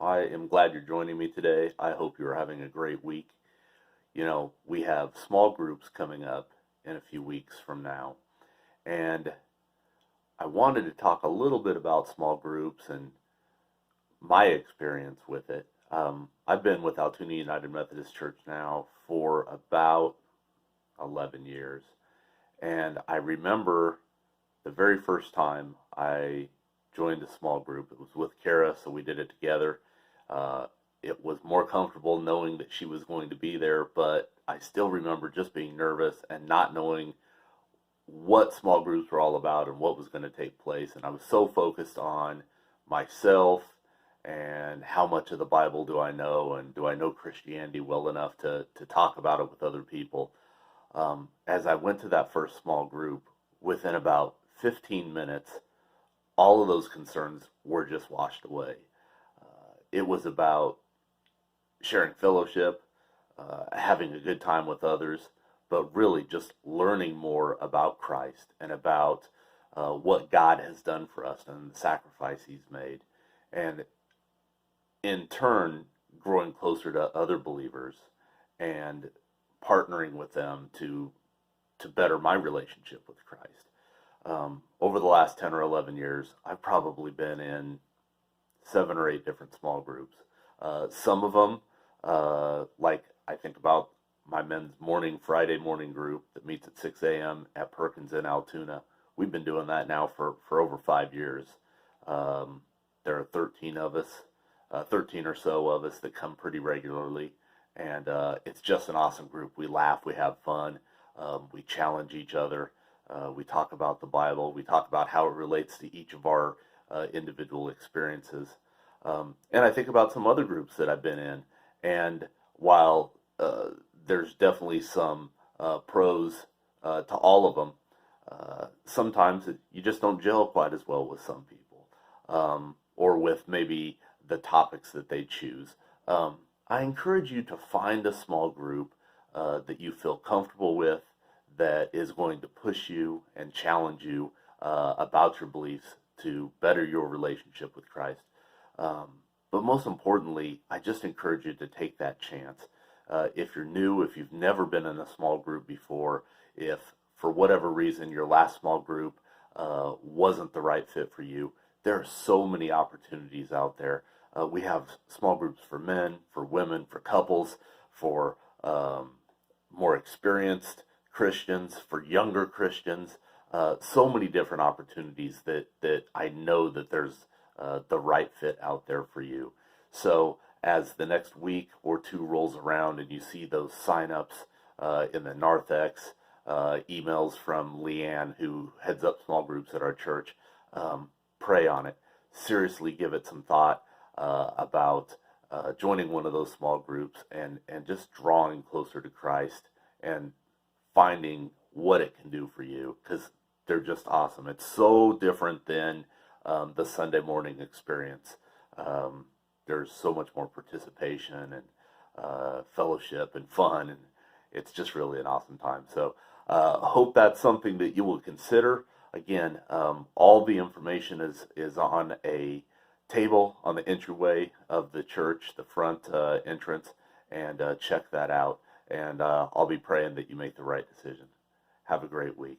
I am glad you're joining me today. I hope you're having a great week. We have small groups coming up in a few weeks from now, and I wanted to talk a little bit about small groups and my experience with it. I've been with Altoona United Methodist Church now for about 11 years, and I remember the very first time I joined a small group. It was with Kara, so we did it together. Uh, it was more comfortable knowing that she was going to be there, but I still remember just being nervous and not knowing what small groups were all about and what was going to take place. And I was so focused on myself and how much of the Bible do I know, and do I know Christianity well enough to talk about it with other people. As I went to that first small group, within about 15 minutes, all of those concerns were just washed away. It was about sharing fellowship, having a good time with others, but really just learning more about Christ and about what God has done for us and the sacrifice He's made. And in turn, growing closer to other believers and partnering with them to better my relationship with Christ. Over the last 10 or 11 years, I've probably been in 7 or 8 different small groups. Some of them, like I think about my men's Friday morning group that meets at 6 a.m. at Perkins in Altoona. We've been doing that now for over 5 years. There are 13 of us, 13 or so of us that come pretty regularly. And it's just an awesome group. We laugh, we have fun, we challenge each other. We talk about the Bible. We talk about how it relates to each of our individual experiences. And I think about some other groups that I've been in. And while there's definitely some pros to all of them, sometimes you just don't gel quite as well with some people, or with maybe the topics that they choose. I encourage you to find a small group that you feel comfortable with, that is going to push you and challenge you about your beliefs to better your relationship with Christ. But most importantly, I just encourage you to take that chance. If you're new, if you've never been in a small group before, if for whatever reason your last small group wasn't the right fit for you, there are so many opportunities out there. We have small groups for men, for women, for couples, for more experienced Christians, for younger Christians, so many different opportunities that I know that there's the right fit out there for you. So as the next week or two rolls around and you see those signups in the narthex, emails from Leanne, who heads up small groups at our church, pray on it. Seriously give it some thought about joining one of those small groups and just drawing closer to Christ and finding what it can do for you, because they're just awesome. It's so different than the Sunday morning experience. There's so much more participation and fellowship and fun, and it's just really an awesome time. So hope that's something that you will consider. Again, all the information is on a table on the entryway of the church, the front entrance, and check that out. And I'll be praying that you make the right decision. Have a great week.